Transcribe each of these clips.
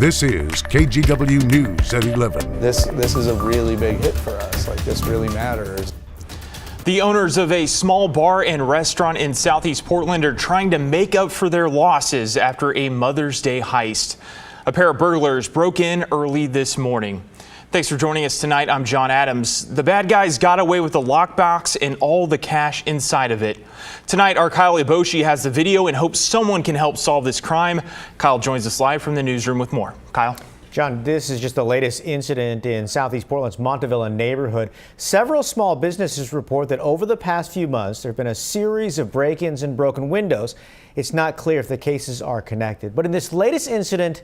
This is KGW News at 11. This is a really big hit for us. Like, this really matters. The owners of a small bar and restaurant in Southeast Portland are trying to make up for their losses after a Mother's Day heist. A pair of burglars broke in early this morning. Thanks for joining us tonight. I'm John Adams. The bad guys got away with the lockbox and all the cash inside of it. Tonight, our Kyle Iboshi has the video and hopes someone can help solve this crime. Kyle joins us live from the newsroom with more. Kyle. John, this is just the latest incident in Southeast Portland's Montevilla neighborhood. Several small businesses report that over the past few months, there have been a series of break-ins and broken windows. It's not clear if the cases are connected. But in this latest incident,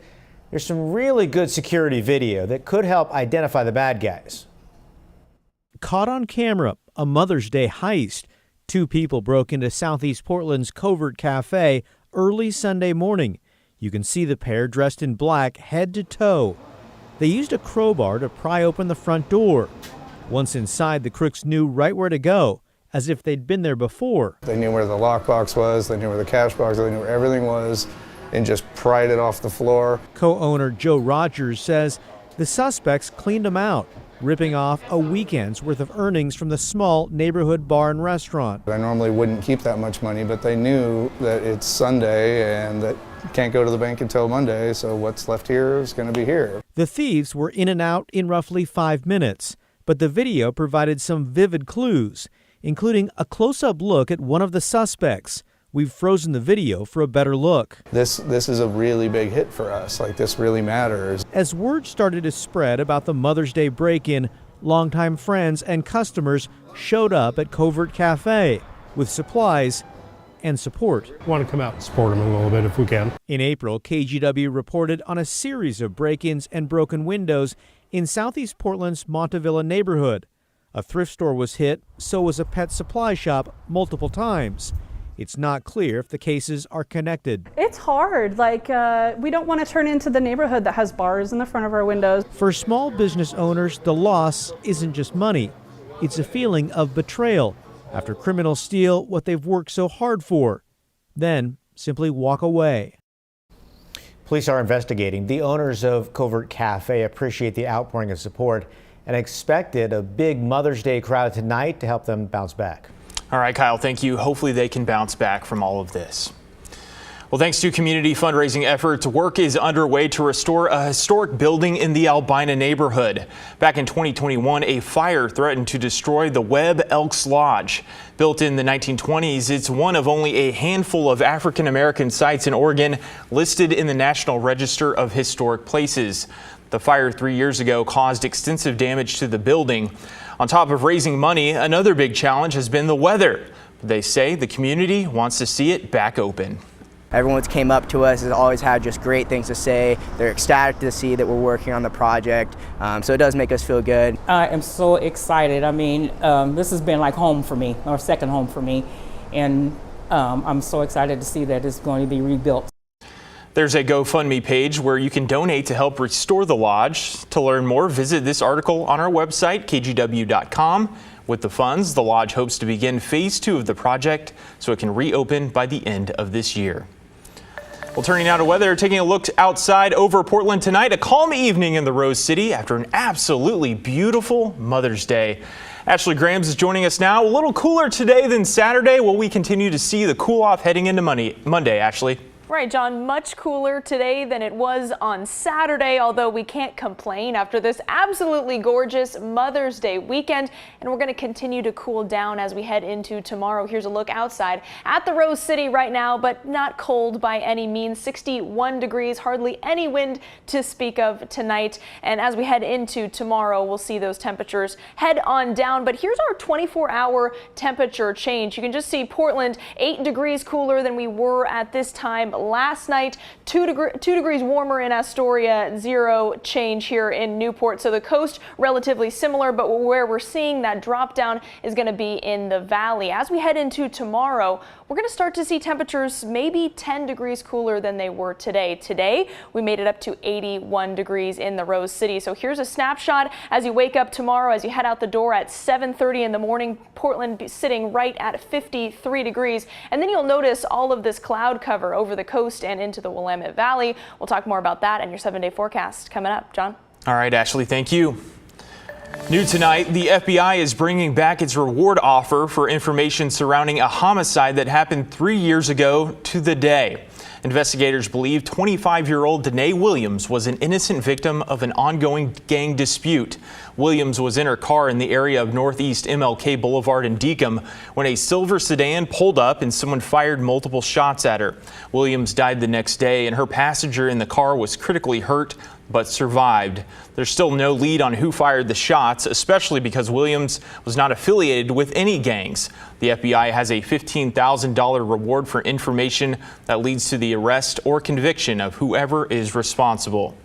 there's some really good security video that could help identify the bad guys. Caught on camera, a Mother's Day heist. Two people broke into Southeast Portland's Covert Cafe early Sunday morning. You can see the pair dressed in black head to toe. They used a crowbar to pry open the front door. Once inside, the crooks knew right where to go, as if they'd been there before. They knew where the lockbox was, they knew where the cash box was, they knew where everything was, and just pried it off the floor. Co-owner Joe Rogers says the suspects cleaned them out, ripping off a weekend's worth of earnings from the small neighborhood bar and restaurant. I normally wouldn't keep that much money, but they knew that it's Sunday and that you can't go to the bank until Monday, so what's left here is going to be here. The thieves were in and out in roughly 5 minutes, but the video provided some vivid clues, including a close-up look at one of the suspects. We've frozen the video for a better look. This is a really big hit for us. Like, this really matters. As word started to spread about the Mother's Day break-in, longtime friends and customers showed up at Covert Cafe with supplies and support. Want to come out and support them a little bit if we can. In April, KGW reported on a series of break-ins and broken windows in Southeast Portland's Montevilla neighborhood. A thrift store was hit, so was a pet supply shop multiple times. It's not clear if the cases are connected. It's hard. We don't want to turn into the neighborhood that has bars in the front of our windows. For small business owners, the loss isn't just money. It's a feeling of betrayal after criminals steal what they've worked so hard for, then simply walk away. Police are investigating. The owners of Covert Cafe appreciate the outpouring of support and expected a big Mother's Day crowd tonight to help them bounce back. All right, Kyle, thank you. Hopefully they can bounce back from all of this. Well, thanks to community fundraising efforts, work is underway to restore a historic building in the Albina neighborhood. Back in 2021, a fire threatened to destroy the Webb Elks Lodge. Built in the 1920s, it's one of only a handful of African-American sites in Oregon listed in the National Register of Historic Places. The fire 3 years ago caused extensive damage to the building. On top of raising money, another big challenge has been the weather. They say the community wants to see it back open. Everyone's came up to us, has always had just great things to say. They're ecstatic to see that we're working on the project, so it does make us feel good. I am so excited. I mean, this has been like home for me, or second home for me, and I'm so excited to see that it's going to be rebuilt. There's a GoFundMe page where you can donate to help restore the lodge. To learn more, visit this article on our website, kgw.com. With the funds, the lodge hopes to begin phase 2 of the project so it can reopen by the end of this year. Well, turning now to weather, taking a look outside over Portland tonight, a calm evening in the Rose City after an absolutely beautiful Mother's Day. Ashley Grams is joining us now. A little cooler today than Saturday. Will we continue to see the cool off heading into Monday, Ashley? Right, John, much cooler today than it was on Saturday, although we can't complain after this absolutely gorgeous Mother's Day weekend. And we're going to continue to cool down as we head into tomorrow. Here's a look outside at the Rose City right now, but not cold by any means. 61 degrees, hardly any wind to speak of tonight. And as we head into tomorrow, we'll see those temperatures head on down. But here's our 24-hour temperature change. You can just see Portland 8 degrees cooler than we were at this time last night, 2 degrees warmer in Astoria, 0 change here in Newport. So the coast relatively similar, but where we're seeing that drop down is going to be in the valley. As we head into tomorrow, we're going to start to see temperatures maybe 10 degrees cooler than they were today. Today, we made it up to 81 degrees in the Rose City. So here's a snapshot as you wake up tomorrow, as you head out the door at 7:30 in the morning. Portland sitting right at 53 degrees. And then you'll notice all of this cloud cover over the coast and into the Willamette Valley. We'll talk more about that and your 7-day forecast coming up. John? All right, Ashley, thank you. New tonight, the FBI is bringing back its reward offer for information surrounding a homicide that happened 3 years ago to the day. Investigators believe 25-year-old Danae Williams was an innocent victim of an ongoing gang dispute. Williams was in her car in the area of Northeast MLK Boulevard in Deacom when a silver sedan pulled up and someone fired multiple shots at her. Williams died the next day, and her passenger in the car was critically hurt but survived. There's still no lead on who fired the shots, especially because Williams was not affiliated with any gangs. The FBI has a $15,000 reward for information that leads to the arrest or conviction of whoever is responsible.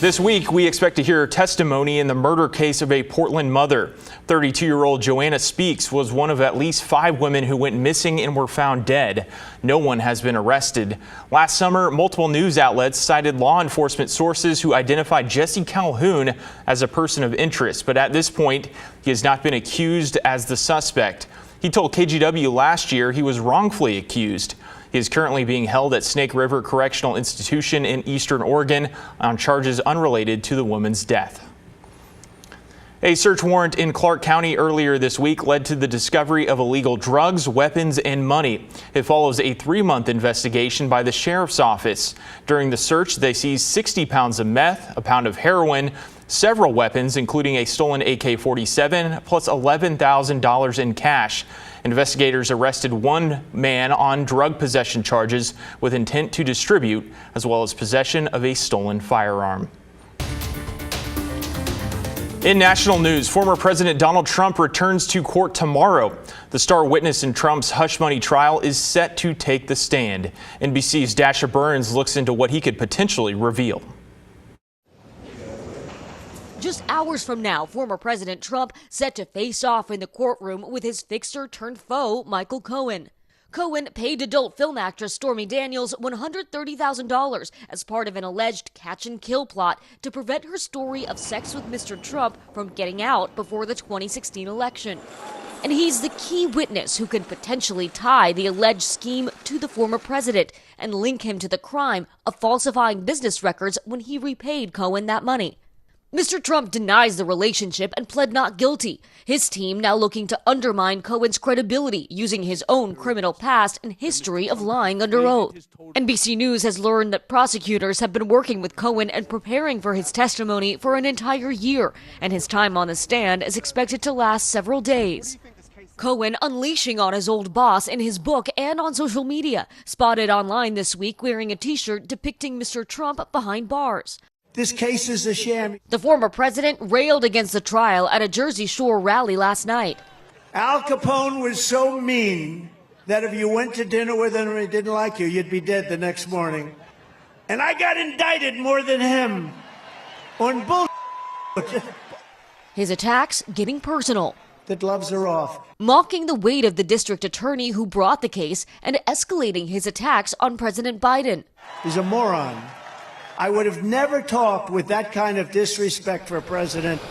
This week, we expect to hear testimony in the murder case of a Portland mother. 32-year-old Joanna Speaks was one of at least 5 women who went missing and were found dead. No one has been arrested. Last summer, multiple news outlets cited law enforcement sources who identified Jesse Calhoun as a person of interest, but at this point, he has not been accused as the suspect. He told KGW last year he was wrongfully accused. He is currently being held at Snake River Correctional Institution in Eastern Oregon on charges unrelated to the woman's death. A search warrant in Clark County earlier this week led to the discovery of illegal drugs, weapons, and money. It follows a 3-month investigation by the sheriff's office. During the search, they seized 60 pounds of meth, a pound of heroin, several weapons, including a stolen AK-47, plus $11,000 in cash. Investigators arrested one man on drug possession charges with intent to distribute, as well as possession of a stolen firearm. In national news, former President Donald Trump returns to court tomorrow. The star witness in Trump's hush money trial is set to take the stand. NBC's Dasha Burns looks into what he could potentially reveal. Just hours from now, former President Trump set to face off in the courtroom with his fixer-turned-foe, Michael Cohen. Cohen paid adult film actress Stormy Daniels $130,000 as part of an alleged catch-and-kill plot to prevent her story of sex with Mr. Trump from getting out before the 2016 election. And he's the key witness who could potentially tie the alleged scheme to the former president and link him to the crime of falsifying business records when he repaid Cohen that money. Mr. Trump denies the relationship and pled not guilty. His team now looking to undermine Cohen's credibility using his own criminal past and history of lying under oath. NBC News has learned that prosecutors have been working with Cohen and preparing for his testimony for an entire year, and his time on the stand is expected to last several days. Cohen unleashing on his old boss in his book and on social media, spotted online this week wearing a t-shirt depicting Mr. Trump behind bars. This case is a sham. The former president railed against the trial at a Jersey Shore rally last night. Al Capone was so mean that if you went to dinner with him and he didn't like you, you'd be dead the next morning. And I got indicted more than him on bull. His attacks getting personal. The gloves are off. Mocking the weight of the district attorney who brought the case and escalating his attacks on President Biden. He's a moron. I would have never talked with that kind of disrespect for a president.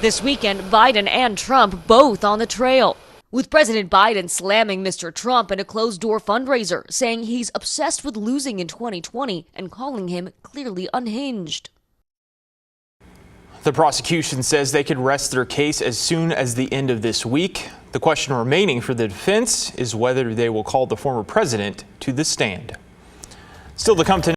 This weekend, Biden and Trump both on the trail, with President Biden slamming Mr. Trump in a closed-door fundraiser, saying he's obsessed with losing in 2020 and calling him clearly unhinged. The prosecution says they could rest their case as soon as the end of this week. The question remaining for the defense is whether they will call the former president to the stand. Still to come tonight.